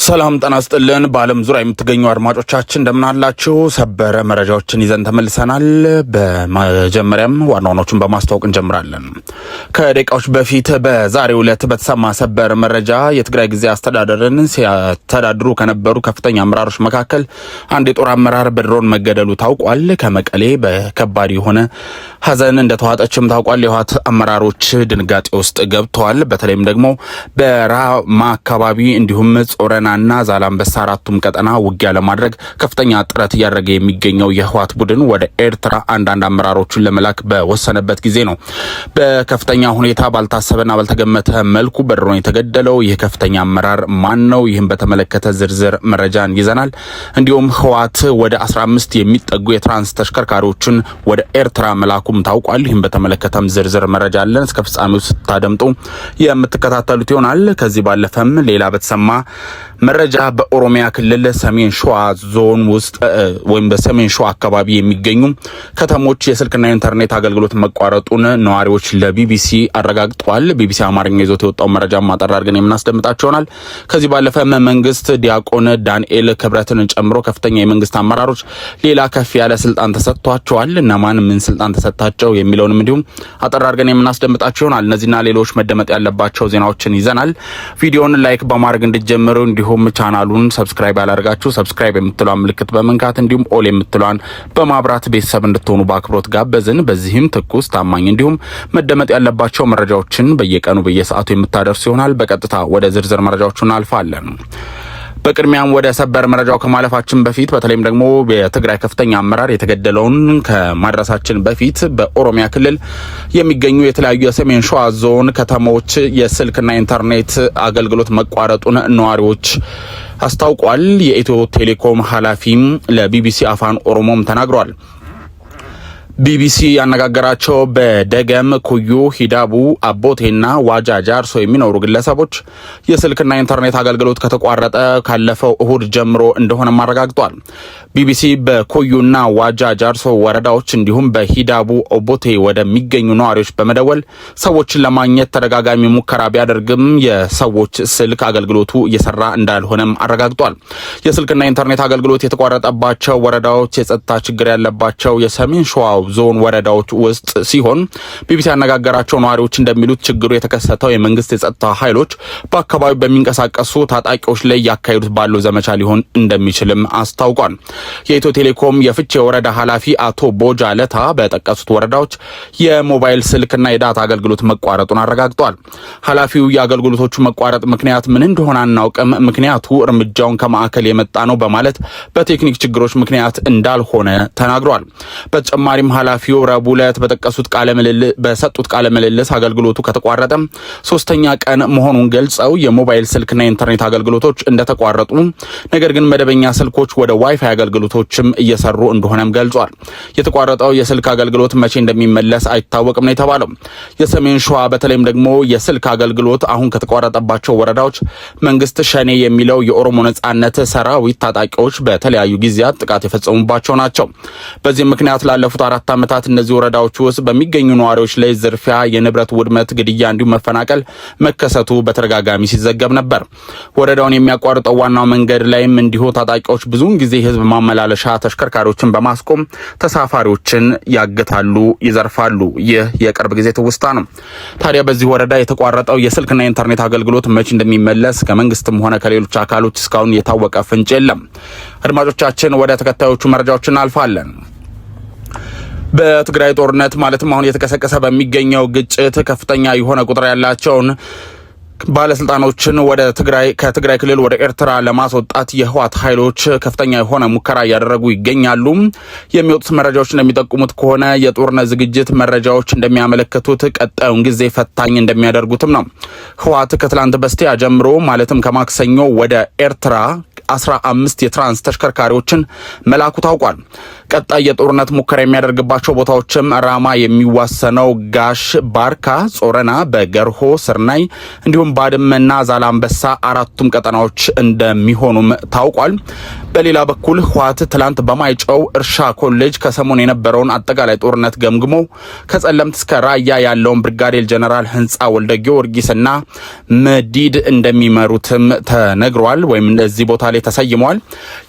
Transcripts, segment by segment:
ሰላም ጤና ይስጥልን። በዓለም ዙሪያ የምትገኙ አድማጮቻችን እንደምን አላችሁ? ሰበር መረጃዎችን ይዘን ተመልሰናል። በመጀመሪያም ዋና ዋናዎቹን በማስተዋወቅ እንጀምራለን። ከደቂቃዎች በፊት በዛሬው ዕለት በተሰማ ሰበር መረጃ የትግራይ ጊዜያዊ አስተዳደርን ሲያስተዳድሩ ከነበሩ ከፍተኛ አመራሮች መካከል አንድ የጦር አመራር በድሮን መገደሉ ታውቋል። ከመቀሌ በከባድ የሆነ ሀዘን እንደተዋጠችም ታውቋል። የህወሓት አመራሮች ድንጋጤ ውስጥ ገብተዋል። በተለይም ደግሞ በራማ አካባቢ እንዲሁም ጾረናና ዛላምበሳ አራቱም ቀጠና ውጊያ ለማድረግ ከፍተኛ ጥረት እያደረገ የሚገኘው የህወሓት ቡድን ወደ ኤርትራ አንዳንድ አመራሮችን ለመላክ በወሰነበት ጊዜ ነው በከፍተኛ ሁኔታ ባልታሰበና ባልተገመተ መልኩ በድሮን የተገደለው። ይህ ከፍተኛ አመራር ማን ነው? ይህም በተመለከተ ዝርዝር መረጃን ይዘናል። እንዲሁም ህወሓት ወደ 15 የሚጠጉ የትራንስ ተሽከርካሪዎችን ወደ ኤርትራ መላኩም ታውቋል። ይህም በተመለከተም ዝርዝር መረጃ አለን። እስከ ፍጻሜው ስታደምጡ የምትከታተሉት ይሆናል። ከዚህ ባለፈም ሌላ በተሰማ መረጃ በኦሮሚያ ክልል ሰሜን ሸዋ ዞን ውስጥ ወይም በሰሜን ሸዋ አካባቢ የሚገኙ ከተሞች የስልክና ኢንተርኔት አገልግሎት መቋረጡን ነዋሪዎች ለቢቢሲ አረጋግጠዋል። ቢቢሲ አማርኛ ይዞት የወጣው መረጃ ማጠር አድርገን የምናስደምጣቸው ይሆናል። ከዚህ ባለፈ መንግስት ዲያቆን ዳንኤል ክብረትን ጨምሮ ከፍተኛ የመንግስት አመራሮች ሌላ ከፍ ያለ ስልጣን ተሰጥቷቸዋል። እነማን ምን ስልጣን ተሰጣቸው የሚለውንም እንዲሁም አጠር አድርገን የምናስደምጣቸው ይሆናል። እነዚህና ሌሎች መደመጥ ያለባቸው ዜናዎችን ይዘናል። ቪዲዮውን ላይክ በማድረግ እንድትጀምሩ እንዲሁም ቻናሉን ሰብስክራይብ ያላደርጋችሁ ሰብስክራይብ የምትሏን ምልክት በመንካት እንዲሁም ኦል የምትሏን በማብራት ቤተሰብ እንድትሆኑ በአክብሮት ጋበዝን። በዚህም ትኩስ ታማኝ እንዲሁም መደመጥ ያለባቸው መረጃዎችን በየቀኑ በየሰዓቱ የምታደርሱ ይሆናል። በቀጥታ ወደ ዝርዝር መረጃዎቹ እናልፋለን። በቅድሚያም ወደ ሰበር መረጃው ከማለፋችን በፊት በተለይም ደግሞ የትግራይ ከፍተኛ አመራር የተገደለውን ከማድረሳችን በፊት በኦሮሚያ ክልል የሚገኙ የተለያዩ የሰሜን ሸዋ ዞን ከተሞች የስልክና ኢንተርኔት አገልግሎት መቋረጡን ነዋሪዎች አስታውቋል። የኢትዮ ቴሌኮም ኃላፊም ለቢቢሲ አፋን ኦሮሞም ተናግሯል። ቢቢሲ ያነጋገራቸው በደገም፣ ኩዩ፣ ሂዳቡ፣ አቦቴና ዋጃ ጃርሶ የሚኖሩ ግለሰቦች የስልክና ኢንተርኔት አገልግሎት ከተቋረጠ ካለፈው እሁድ ጀምሮ እንደሆነ አረጋግጧል። ቢቢሲ በኩዩና ዋጃ ጃርሶ ወረዳዎች እንዲሁም በሂዳቡ ኦቦቴ ወደሚገኙ ነዋሪዎች በመደወል ሰዎችን ለማግኘት ተደጋጋሚ ሙከራ ቢያደርግም የሰዎች ስልክ አገልግሎቱ እየሰራ እንዳልሆነም አረጋግጧል። የስልክና ኢንተርኔት አገልግሎት የተቋረጠባቸው ወረዳዎች የጸጥታ ችግር ያለባቸው የሰሜን ሸዋ ዞን ወረዳዎች ውስጥ ሲሆን ቢቢሲ ያነጋገራቸው ነዋሪዎች እንደሚሉት ችግሩ የተከሰተው የመንግስት የጸጥታ ኃይሎች በአካባቢው በሚንቀሳቀሱ ታጣቂዎች ላይ ያካሄዱት ባለው ዘመቻ ሊሆን እንደሚችልም አስታውቋል። የኢትዮ ቴሌኮም የፍቼ ወረዳ ኃላፊ አቶ ቦጃ ለታ በጠቀሱት ወረዳዎች የሞባይል ስልክና የዳታ አገልግሎት መቋረጡን አረጋግጧል። ኃላፊው የአገልግሎቶቹ መቋረጥ ምክንያት ምን እንደሆነ አናውቅም፣ ምክንያቱ እርምጃውን ከማዕከል የመጣ ነው በማለት በቴክኒክ ችግሮች ምክንያት እንዳልሆነ ተናግሯል። በተጨማሪም ኃላፊው ረቡዕ ዕለት በሰጡት ቃለ ምልልስ አገልግሎቱ ከተቋረጠ ሶስተኛ ቀን መሆኑን ገልጸው የሞባይል ስልክና ኢንተርኔት አገልግሎቶች እንደተቋረጡ፣ ነገር ግን መደበኛ ስልኮች ወደ ዋይፋይ አገልግሎቶችም እየሰሩ እንደሆነም ገልጿል። የተቋረጠው የስልክ አገልግሎት መቼ እንደሚመለስ አይታወቅም ነው የተባለው። የሰሜን ሸዋ በተለይም ደግሞ የስልክ አገልግሎት አሁን ከተቋረጠባቸው ወረዳዎች መንግስት ሸኔ የሚለው የኦሮሞ ነጻነት ሰራዊት ታጣቂዎች በተለያዩ ጊዜያት ጥቃት የፈጸሙባቸው ናቸው። በዚህ ምክንያት ላለፉት 4 ዓመታት እነዚህ ወረዳዎች ውስጥ በሚገኙ ነዋሪዎች ላይ ዝርፊያ፣ የንብረት ውድመት፣ ግድያ እንዲሁም መፈናቀል መከሰቱ በተደጋጋሚ ሲዘገብ ነበር። ወረዳውን የሚያቋርጠው ዋናው መንገድ ላይም እንዲሁ ታጣቂዎች ብዙውን ጊዜ ህዝብ ማመላለሻ ተሽከርካሪዎችን በማስቆም ተሳፋሪዎችን ያግታሉ፣ ይዘርፋሉ። ይህ የቅርብ ጊዜ ትውስታ ነው። ታዲያ በዚህ ወረዳ የተቋረጠው የስልክና ኢንተርኔት አገልግሎት መቼ እንደሚመለስ ከመንግስትም ሆነ ከሌሎች አካሎች እስካሁን የታወቀ ፍንጭ የለም። አድማጮቻችን ወደ ተከታዮቹ መረጃዎች እናልፋለን። በትግራይ ጦርነት ማለትም አሁን የተቀሰቀሰ በሚገኘው ግጭት ከፍተኛ የሆነ ቁጥር ያላቸውን ባለስልጣኖችን ከትግራይ ክልል ወደ ኤርትራ ለማስወጣት የህወሓት ኃይሎች ከፍተኛ የሆነ ሙከራ እያደረጉ ይገኛሉ። የሚወጡት መረጃዎች እንደሚጠቁሙት ከሆነ የጦርነት ዝግጅት መረጃዎች እንደሚያመለክቱት ቀጣዩን ጊዜ ፈታኝ እንደሚያደርጉትም ነው። ህወሓት ከትላንት በስቲያ ጀምሮ ማለትም ከማክሰኞ ወደ ኤርትራ 15 የትራንስ ተሽከርካሪዎችን መላኩ ታውቋል። ቀጣይ የጦርነት ሙከራ የሚያደርግባቸው ቦታዎችም ራማ የሚዋሰነው ጋሽ ባርካ፣ ጾረና፣ በገርሆ ስርናይ እንዲሁም ባድመና ዛላምበሳ አራቱም ቀጠናዎች እንደሚሆኑም ታውቋል። በሌላ በኩል ህወሓት ትላንት በማይጨው እርሻ ኮሌጅ ከሰሞኑ የነበረውን አጠቃላይ ጦርነት ገምግሞ ከጸለምት እስከ ራያ ያለውን ብርጋዴር ጀነራል ህንጻ ወልደ ጊዮርጊስና መዲድ እንደሚመሩትም ተነግሯል፣ ወይም እዚህ ቦታ ላይ ተሰይመዋል።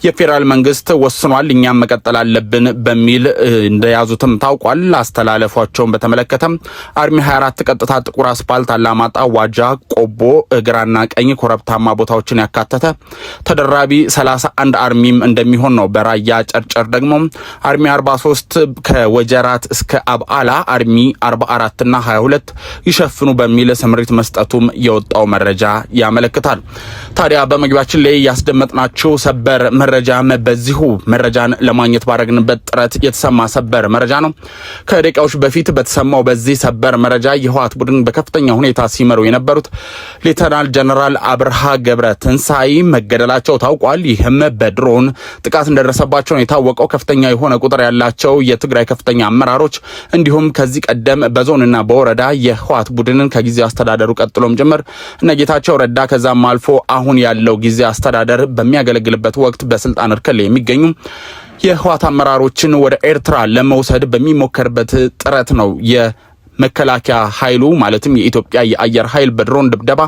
የፌዴራል መንግስት ወስኗል፣ እኛም መቀጠል አለብን በሚል እንደያዙትም ታውቋል። አስተላለፏቸውን በተመለከተም አርሚ 24 ቀጥታ ጥቁር አስፓልት፣ አላማጣ፣ ዋጃ፣ ቆቦ፣ ግራና ቀኝ ኮረብታማ ቦታዎችን ያካተተ ተደራቢ 31 አርሚም እንደሚሆን ነው። በራያ ጨርጨር ደግሞ አርሚ 43 ከወጀራት እስከ አብዓላ፣ አርሚ 44 እና 22 ይሸፍኑ በሚል ስምሪት መስጠቱም የወጣው መረጃ ያመለክታል። ታዲያ በመግቢያችን ላይ ያስደመጥናችሁ ሰበር መረጃም በዚሁ መረጃን ለማግኘት ባረግንበት ጥረት የተሰማ ሰበር መረጃ ነው። ከደቂቃዎች በፊት በተሰማው በዚህ ሰበር መረጃ የህወሓት ቡድን በከፍተኛ ሁኔታ ሲመሩ የነበሩት ሌተናል ጀነራል አብርሃ ገብረ ትንሳኤ መገደላቸው ታውቋል። ይህም በድሮን ጥቃት እንደደረሰባቸው የታወቀው ከፍተኛ የሆነ ቁጥር ያላቸው የትግራይ ከፍተኛ አመራሮች እንዲሁም ከዚህ ቀደም በዞንና በወረዳ የህወሓት ቡድንን ከጊዜ አስተዳደሩ ቀጥሎም ጭምር እነ ጌታቸው ረዳ ከዛም አልፎ አሁን ያለው ጊዜ አስተዳደር በሚያገለግልበት ወቅት በስልጣን እርከን ላይ የሚገኙ የህወሓት አመራሮችን ወደ ኤርትራ ለመውሰድ በሚሞከርበት ጥረት ነው መከላከያ ኃይሉ ማለትም የኢትዮጵያ የአየር ኃይል በድሮን ድብደባ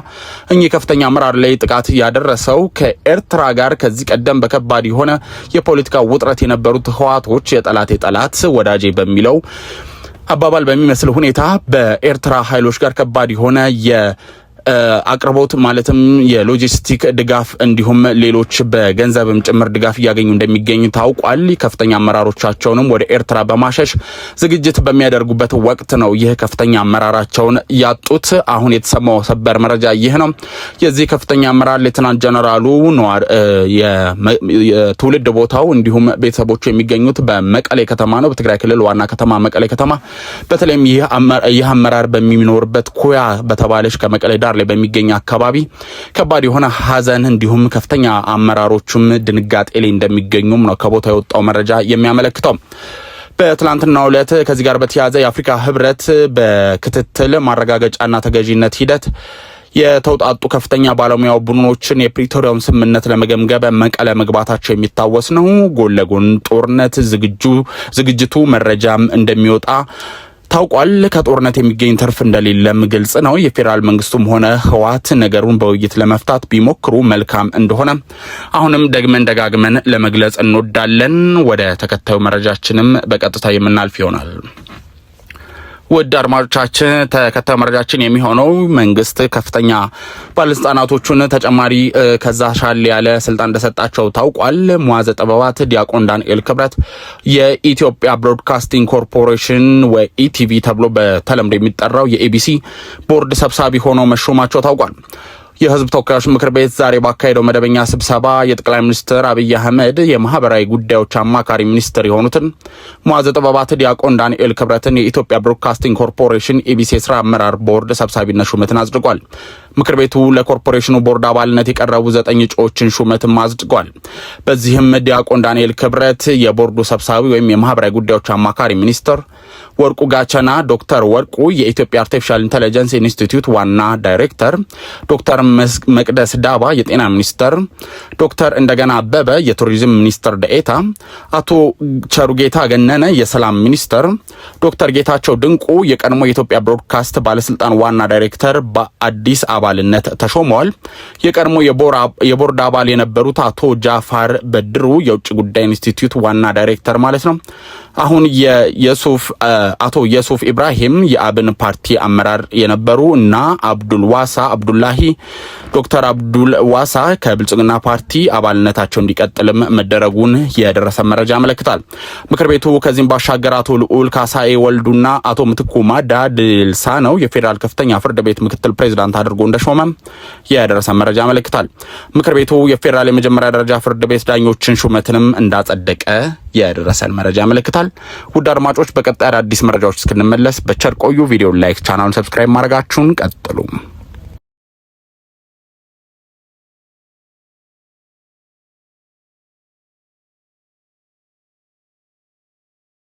እኚህ ከፍተኛ አመራር ላይ ጥቃት ያደረሰው። ከኤርትራ ጋር ከዚህ ቀደም በከባድ የሆነ የፖለቲካ ውጥረት የነበሩት ህወሓቶች የጠላት ወዳጄ በሚለው አባባል በሚመስል ሁኔታ በኤርትራ ኃይሎች ጋር ከባድ የሆነ አቅርቦት ማለትም የሎጂስቲክ ድጋፍ እንዲሁም ሌሎች በገንዘብም ጭምር ድጋፍ እያገኙ እንደሚገኙ ታውቋል። ከፍተኛ አመራሮቻቸውንም ወደ ኤርትራ በማሸሽ ዝግጅት በሚያደርጉበት ወቅት ነው ይህ ከፍተኛ አመራራቸውን ያጡት። አሁን የተሰማው ሰበር መረጃ ይህ ነው። የዚህ ከፍተኛ አመራር ሌተናንት ጀነራሉ የትውልድ ቦታው እንዲሁም ቤተሰቦቹ የሚገኙት በመቀሌ ከተማ ነው። በትግራይ ክልል ዋና ከተማ መቀሌ ከተማ። በተለይም ይህ አመራር በሚኖርበት ኩያ በተባለች ከመቀሌ ዳር ላይ በሚገኝ አካባቢ ከባድ የሆነ ሀዘን እንዲሁም ከፍተኛ አመራሮቹም ድንጋጤ ላይ እንደሚገኙም ነው ከቦታው የወጣው መረጃ የሚያመለክተው። በትላንትናው ዕለት ከዚህ ጋር በተያያዘ የአፍሪካ ህብረት በክትትል ማረጋገጫና ተገዢነት ሂደት የተውጣጡ ከፍተኛ ባለሙያ ቡድኖችን የፕሪቶሪያውን ስምምነት ለመገምገም መቀለ መግባታቸው የሚታወስ ነው። ጎን ለጎን ጦርነት ዝግጅቱ መረጃም እንደሚወጣ ታውቋል። ከጦርነት የሚገኝ ትርፍ እንደሌለም ግልጽ ነው። የፌዴራል መንግስቱም ሆነ ህወሓት ነገሩን በውይይት ለመፍታት ቢሞክሩ መልካም እንደሆነ አሁንም ደጋግመን ለመግለጽ እንወዳለን። ወደ ተከታዩ መረጃችንም በቀጥታ የምናልፍ ይሆናል። ውድ አድማጮቻችን ተከታዩ መረጃችን የሚሆነው መንግስት ከፍተኛ ባለስልጣናቶቹን ተጨማሪ ከዛ ሻል ያለ ስልጣን እንደሰጣቸው ታውቋል። ሙዓዘ ጥበባት ዲያቆን ዳንኤል ክብረት የኢትዮጵያ ብሮድካስቲንግ ኮርፖሬሽን ወኢቲቪ ተብሎ በተለምዶ የሚጠራው የኤቢሲ ቦርድ ሰብሳቢ ሆነው መሾማቸው ታውቋል። የህዝብ ተወካዮች ምክር ቤት ዛሬ ባካሄደው መደበኛ ስብሰባ የጠቅላይ ሚኒስትር አብይ አህመድ የማህበራዊ ጉዳዮች አማካሪ ሚኒስትር የሆኑትን ሙዓዘ ጥበባት ዲያቆን ዳንኤል ክብረትን የኢትዮጵያ ብሮድካስቲንግ ኮርፖሬሽን ኤቢሲ የስራ አመራር ቦርድ ሰብሳቢነት ሹመትን አጽድቋል። ምክር ቤቱ ለኮርፖሬሽኑ ቦርድ አባልነት የቀረቡ 9 እጩዎችን ሹመትም አጽድቋል። በዚህም ዲያቆን ዳንኤል ክብረት የቦርዱ ሰብሳቢ ወይም የማህበራዊ ጉዳዮች አማካሪ ሚኒስትር፣ ወርቁ ጋቸና ዶክተር ወርቁ የኢትዮጵያ አርቲፊሻል ኢንተለጀንስ ኢንስቲትዩት ዋና ዳይሬክተር፣ ዶክተር መቅደስ ዳባ የጤና ሚኒስተር፣ ዶክተር እንደገና አበበ የቱሪዝም ሚኒስትር ደኤታ፣ አቶ ቸሩጌታ ገነነ የሰላም ሚኒስተር፣ ዶክተር ጌታቸው ድንቁ የቀድሞ የኢትዮጵያ ብሮድካስት ባለስልጣን ዋና ዳይሬክተር በአዲስ አባልነት ተሾመዋል። የቀድሞ የቦርድ አባል የነበሩት አቶ ጃፋር በድሩ የውጭ ጉዳይ ኢንስቲትዩት ዋና ዳይሬክተር ማለት ነው። አሁን አቶ የሱፍ ኢብራሂም የአብን ፓርቲ አመራር የነበሩ እና አብዱላሂ ዶክተር አብዱል ዋሳ ከብልጽግና ፓርቲ አባልነታቸው እንዲቀጥልም መደረጉን የደረሰ መረጃ ያመለክታል። ምክር ቤቱ ከዚህም ባሻገር አቶ ልዑል ካሳኤ ወልዱና አቶ ምትኩ ማዳ ድልሳ ነው የፌዴራል ከፍተኛ ፍርድ ቤት ምክትል ፕሬዝዳንት አድርጎ እንደሾመ የደረሰ መረጃ ያመለክታል። ምክር ቤቱ የፌዴራል የመጀመሪያ ደረጃ ፍርድ ቤት ዳኞችን ሹመትንም እንዳጸደቀ የደረሰን መረጃ ያመለክታል። ውድ አድማጮች በቀጣይ አዲስ መረጃዎች እስክንመለስ በቸር ቆዩ። ቪዲዮ ላይክ፣ ቻናሉን ሰብስክራይብ ማድረጋችሁን ቀጥሉ።